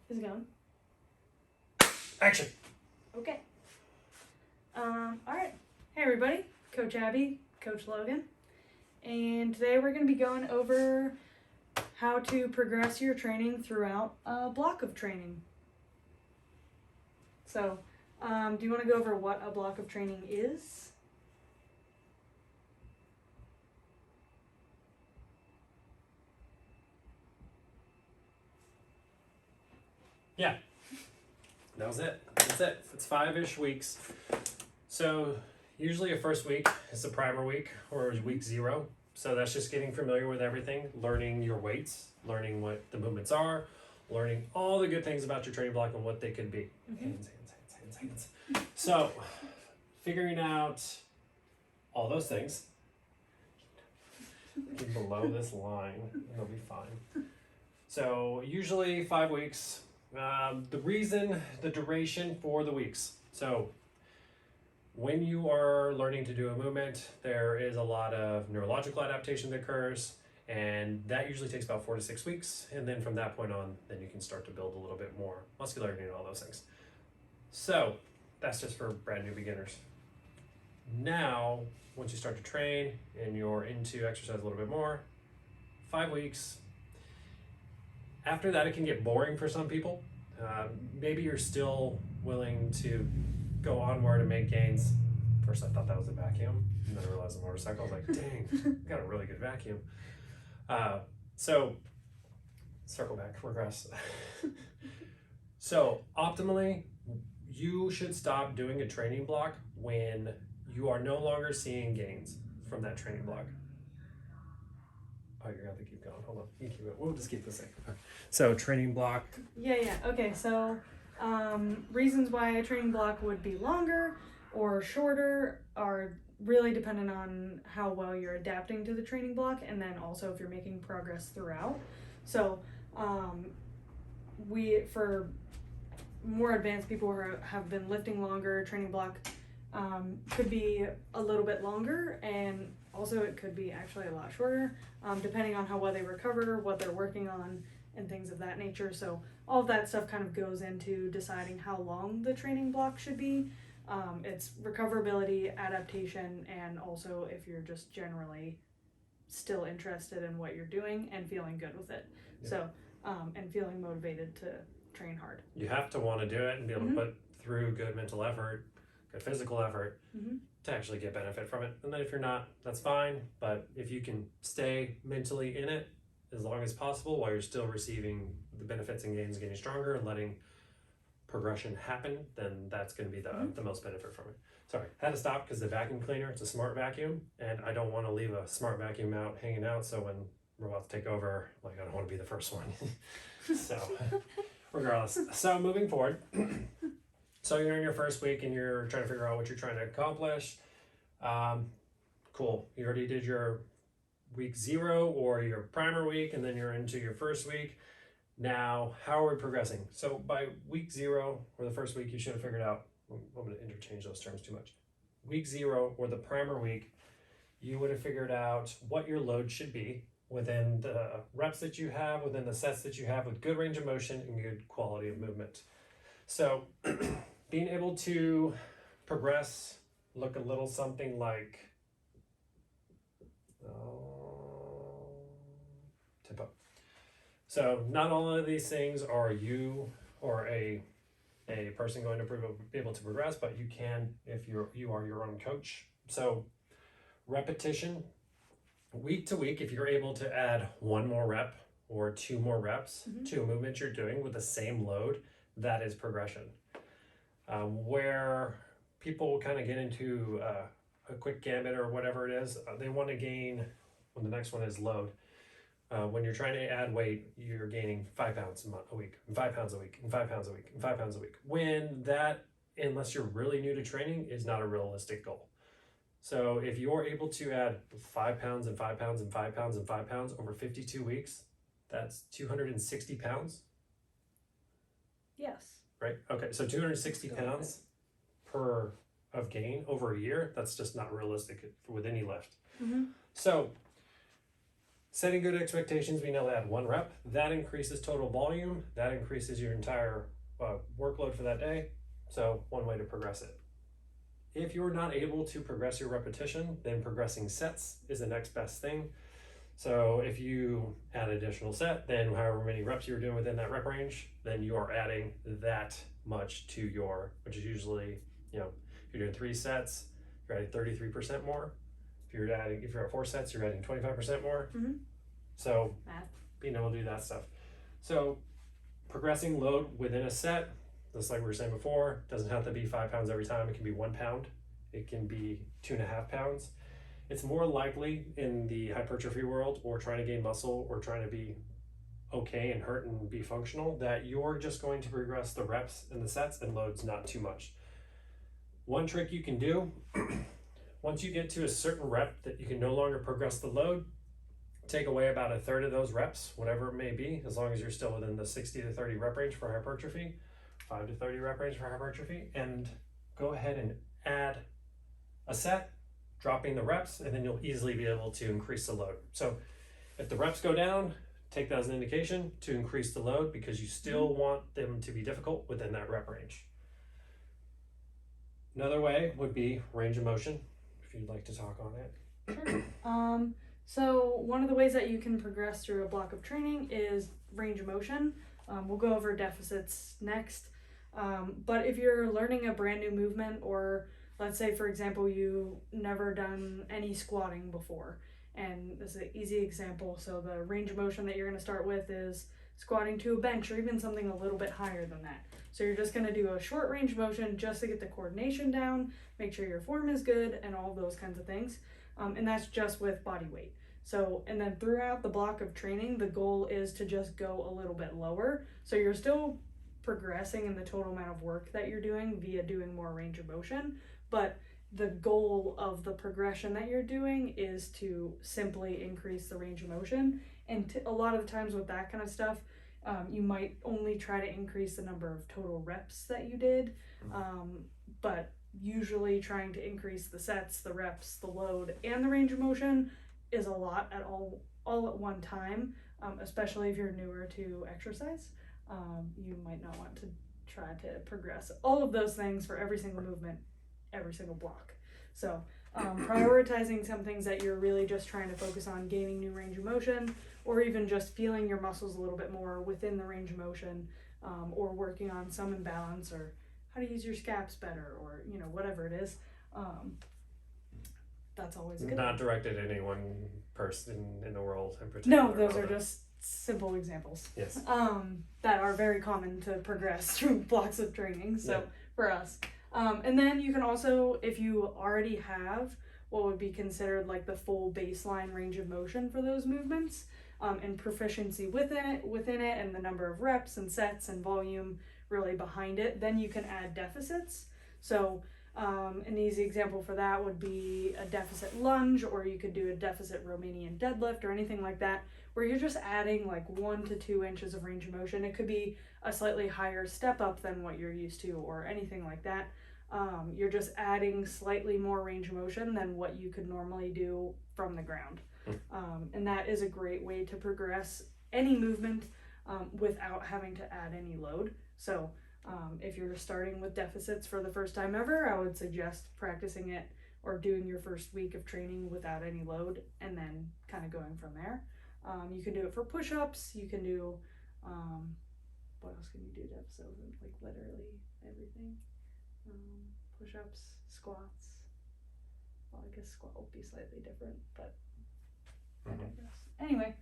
Is it going? Action. Okay. All right. Hey everybody, Coach Abby, Coach Logan, and today we're going to be going over how to progress your training throughout a block of training. So, do you want to go over what a block of training is? Yeah. That was it. That's it. It's 5-ish weeks. So usually a first week is the primer week or week 0. So that's just getting familiar with everything, learning your weights, learning what the movements are, learning all the good things about your training block and what they could be. Hands. So figuring out all those things. Keep below this line, it'll be fine. So usually 5 weeks. The duration for the weeks. So when you are learning to do a movement, there is a lot of neurological adaptation that occurs, and that usually takes about 4 to 6 weeks. And then from that point on, then you can start to build a little bit more muscularity and all those things. So that's just for brand new beginners. Now, once you start to train and you're into exercise a little bit more, 5 weeks. After that, it can get boring for some people. Maybe you're still willing to go onward and make gains. First, I thought that was a vacuum, and then I realized a motorcycle. I was like, dang, got a really good vacuum. So, circle back, regress. So, optimally, you should stop doing a training block when you are no longer seeing gains from that training block. Oh, you're gonna have to keep going. Hold on. You keep it. We'll just keep this thing. So training block. Yeah. Okay, so reasons why a training block would be longer or shorter are really dependent on how well you're adapting to the training block, and then also if you're making progress throughout. So for more advanced people who have been lifting longer, training block could be a little bit longer, and also it could be actually a lot shorter, depending on how well they recover, what they're working on, and things of that nature. So all of that stuff kind of goes into deciding how long the training block should be. It's recoverability, adaptation, and also if you're just generally still interested in what you're doing and feeling good with it. Yeah. So and feeling motivated to train hard. You have to want to do it and be able to put through good mental effort, good physical effort to actually get benefit from it. And then if you're not, that's fine. But if you can stay mentally in it as long as possible while you're still receiving the benefits and gains, getting stronger and letting progression happen, then that's going to be the most benefit from it. Sorry, had to stop because the vacuum cleaner, it's a smart vacuum, and I don't want to leave a smart vacuum out hanging out, so when we're about to take over, like, I don't want to be the first one. So regardless, so moving forward, so you're in your first week and you're trying to figure out what you're trying to accomplish. Cool, you already did your week 0 or your primer week, and then you're into your first week. Now, how are we progressing? So by week 0 or the first week, you should have figured out, I'm going to interchange those terms too much. Week 0 or the primer week, you would have figured out what your load should be within the reps that you have, within the sets that you have, with good range of motion and good quality of movement. So being able to progress, look a little something like tempo. So not all of these things are you or a person going to be able to progress, but you can if you are your own coach. So repetition, week to week, if you're able to add 1 more rep or 2 more reps to a movement you're doing with the same load, that is progression. Where people kind of get into a quick gambit or whatever it is, they want to gain, when the next one is load. When you're trying to add weight, you're gaining 5 pounds a week, and 5 pounds a week, and 5 pounds a week, and 5 pounds a week. When that, unless you're really new to training, is not a realistic goal. So if you're able to add 5 pounds and 5 pounds and 5 pounds and 5 pounds over 52 weeks, that's 260 pounds. Yes. Right? Okay, so 260 pounds per of gain over a year, that's just not realistic with any lift. So Setting good expectations, we know that 1 rep, that increases total volume, that increases your entire workload for that day. So one way to progress it. If you're not able to progress your repetition, then progressing sets is the next best thing. So if you add additional set, then however many reps you're doing within that rep range, then you are adding that much to your, which is usually, if you're doing 3 sets, you're adding 33% more. If you're at 4 sets, you're adding 25% more. Mm-hmm. So being able to do that stuff. So progressing load within a set, just like we were saying before, doesn't have to be 5 pounds every time. It can be 1 pound. It can be 2.5 pounds. It's more likely in the hypertrophy world, or trying to gain muscle, or trying to be okay and hurt and be functional, that you're just going to progress the reps and the sets and loads not too much. One trick you can do, once you get to a certain rep that you can no longer progress the load, take away about 1/3 of those reps, whatever it may be, as long as you're still within the 60 to 30 rep range for hypertrophy, 5 to 30 rep range for hypertrophy, and go ahead and add a set, dropping the reps, and then you'll easily be able to increase the load. So if the reps go down, take that as an indication to increase the load, because you still want them to be difficult within that rep range. Another way would be range of motion, if you'd like to talk on it. Sure. So one of the ways that you can progress through a block of training is range of motion. We'll go over deficits next. But if you're learning a brand new movement, or let's say, for example, you never done any squatting before, and this is an easy example. So the range of motion that you're going to start with is squatting to a bench, or even something a little bit higher than that. So you're just going to do a short range of motion just to get the coordination down, make sure your form is good, and all of those kinds of things. And that's just with body weight. So, and then throughout the block of training, the goal is to just go a little bit lower. So you're still progressing in the total amount of work that you're doing via doing more range of motion, but the goal of the progression that you're doing is to simply increase the range of motion. And a lot of the times with that kind of stuff, you might only try to increase the number of total reps that you did, but usually trying to increase the sets, the reps, the load, and the range of motion is a lot at all at one time, especially if you're newer to exercise. You might not want to try to progress all of those things for every single movement, every single block. So prioritizing some things that you're really just trying to focus on gaining new range of motion, or even just feeling your muscles a little bit more within the range of motion, or working on some imbalance, or how to use your scaps better, or whatever it is. That's always a good Not thing. directed at any one person in the world in particular. No, those are just simple examples. Yes. That are very common to progress through blocks of training. So Yeah. for us. And then you can also, if you already have what would be considered like the full baseline range of motion for those movements, and proficiency within it, and the number of reps and sets and volume really behind it, then you can add deficits. So an easy example for that would be a deficit lunge, or you could do a deficit Romanian deadlift, or anything like that, where you're just adding like 1 to 2 inches of range of motion. It could be a slightly higher step up than what you're used to, or anything like that. You're just adding slightly more range of motion than what you could normally do from the ground. And that is a great way to progress any movement without having to add any load. So if you're starting with deficits for the first time ever, I would suggest practicing it or doing your first week of training without any load, and then kind of going from there. You can do it for push-ups. You can do, what else can you do deficit with? Like literally everything. Push-ups, squats. Well, I guess squat will be slightly different, but I digress. Anyway.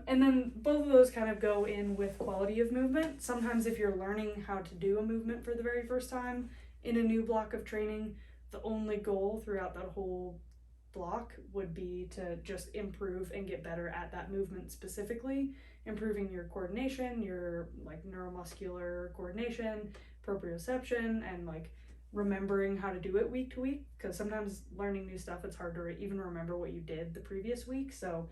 And then both of those kind of go in with quality of movement. Sometimes if you're learning how to do a movement for the very first time in a new block of training, the only goal throughout that whole block would be to just improve and get better at that movement specifically, improving your coordination, your like neuromuscular coordination, proprioception, and like remembering how to do it week to week, because sometimes learning new stuff, it's hard to even remember what you did the previous week. So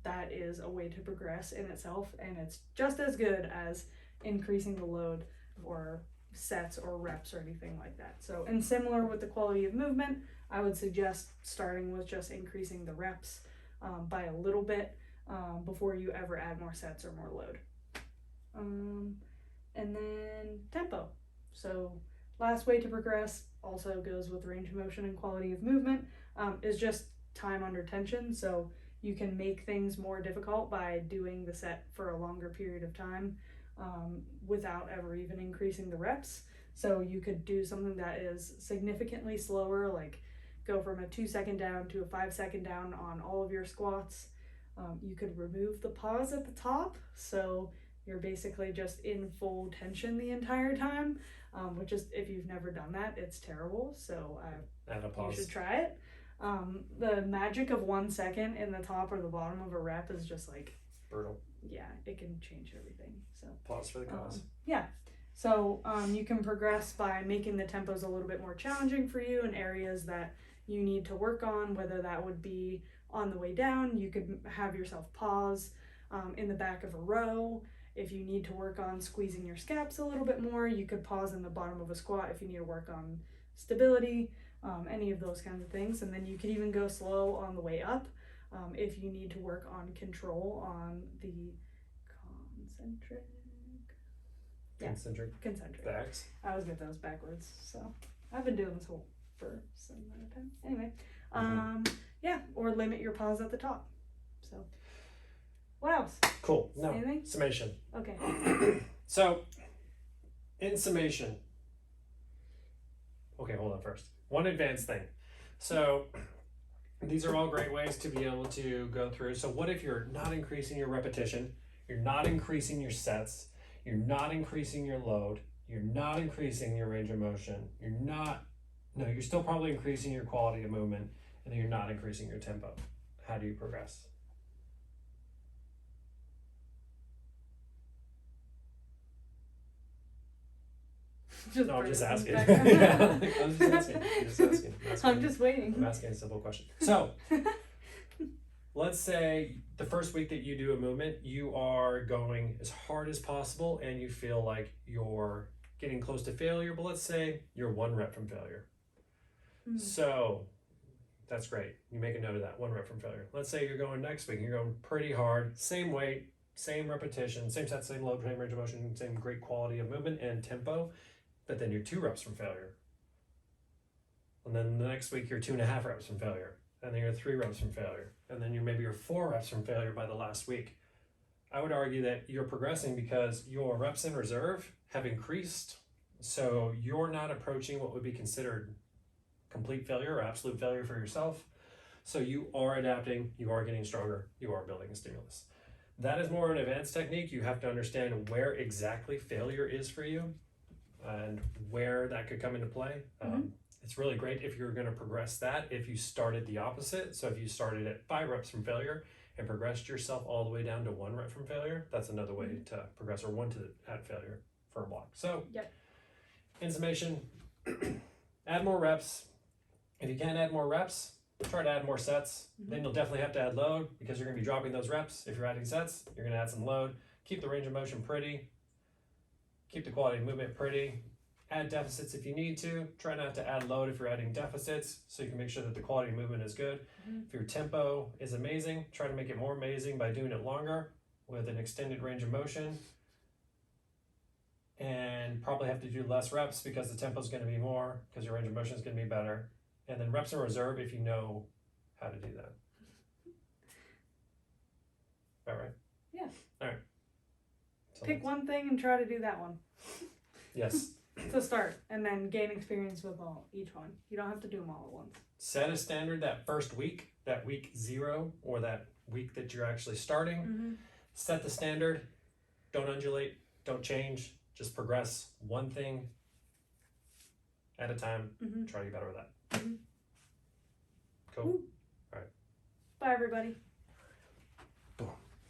that is a way to progress in itself, and it's just as good as increasing the load or sets or reps or anything like that. So, and similar with the quality of movement, I would suggest starting with just increasing the reps, by a little bit before you ever add more sets or more load. And then tempo. So last way to progress also goes with range of motion and quality of movement, is just time under tension. So you can make things more difficult by doing the set for a longer period of time without ever even increasing the reps. So you could do something that is significantly slower, like go from a 2-second down to a 5-second down on all of your squats. You could remove the pause at the top, so you're basically just in full tension the entire time, which is, if you've never done that, it's terrible. So Add a pause. you should try it. The magic of 1 second in the top or the bottom of a rep is just like brutal. Yeah, it can change everything. So pause for the cause. Yeah. So you can progress by making the tempos a little bit more challenging for you in areas that you need to work on, whether that would be on the way down. You could have yourself pause in the back of a row. If you need to work on squeezing your scaps a little bit more, you could pause in the bottom of a squat if you need to work on stability, any of those kinds of things. And then you could even go slow on the way up if you need to work on control on the concentric. Backs. I always get those backwards. So I've been doing this whole for some amount of time. Anyway, yeah, or limit your pause at the top. So what else? Cool. No. Anything? Summation. Okay. So, in summation, okay, hold on first. One advanced thing. So, these are all great ways to be able to go through. So, what if you're not increasing your repetition, you're not increasing your sets, you're not increasing your load, you're not increasing your range of motion, you're still probably increasing your quality of movement, and then you're not increasing your tempo. How do you progress? I'm just asking. Yeah, I'm just asking. I'm just waiting. I'm asking a simple question. So, let's say the first week that you do a movement, you are going as hard as possible and you feel like you're getting close to failure, but let's say you're 1 rep from failure. So, that's great. You make a note of that, 1 rep from failure. Let's say you're going next week, you're going pretty hard, same weight, same repetition, same set, same load, same range of motion, same great quality of movement and tempo. But then you're 2 reps from failure. And then the next week you're 2.5 reps from failure. And then you're 3 reps from failure. And then you're 4 reps from failure by the last week. I would argue that you're progressing because your reps in reserve have increased. So you're not approaching what would be considered complete failure or absolute failure for yourself. So you are adapting, you are getting stronger, you are building a stimulus. That is more an advanced technique. You have to understand where exactly failure is for you and where that could come into play. It's really great if you're going to progress that if you started the opposite. So if you started at 5 reps from failure and progressed yourself all the way down to 1 rep from failure, that's another way to progress, or 1 to at failure for a block. So in summation, add more reps. If you can't add more reps, try to add more sets. Then you'll definitely have to add load because you're going to be dropping those reps. If you're adding sets, you're going to add some load. Keep the range of motion pretty. Keep the quality of movement pretty. Add deficits if you need to. Try not to add load if you're adding deficits, so you can make sure that the quality of movement is good. If your tempo is amazing, try to make it more amazing by doing it longer with an extended range of motion. And probably have to do less reps because the tempo is going to be more, because your range of motion is going to be better. And then reps in reserve if you know how to do that. All right? Yeah. All right. So pick one thing and try to do that one. Yes. To start, and then gain experience with each one. You don't have to do them all at once. Set a standard that first week, that week 0, or that week that you're actually starting. Set the standard. Don't undulate. Don't change. Just progress one thing at a time. Try to get better with that. Cool. Bye, everybody.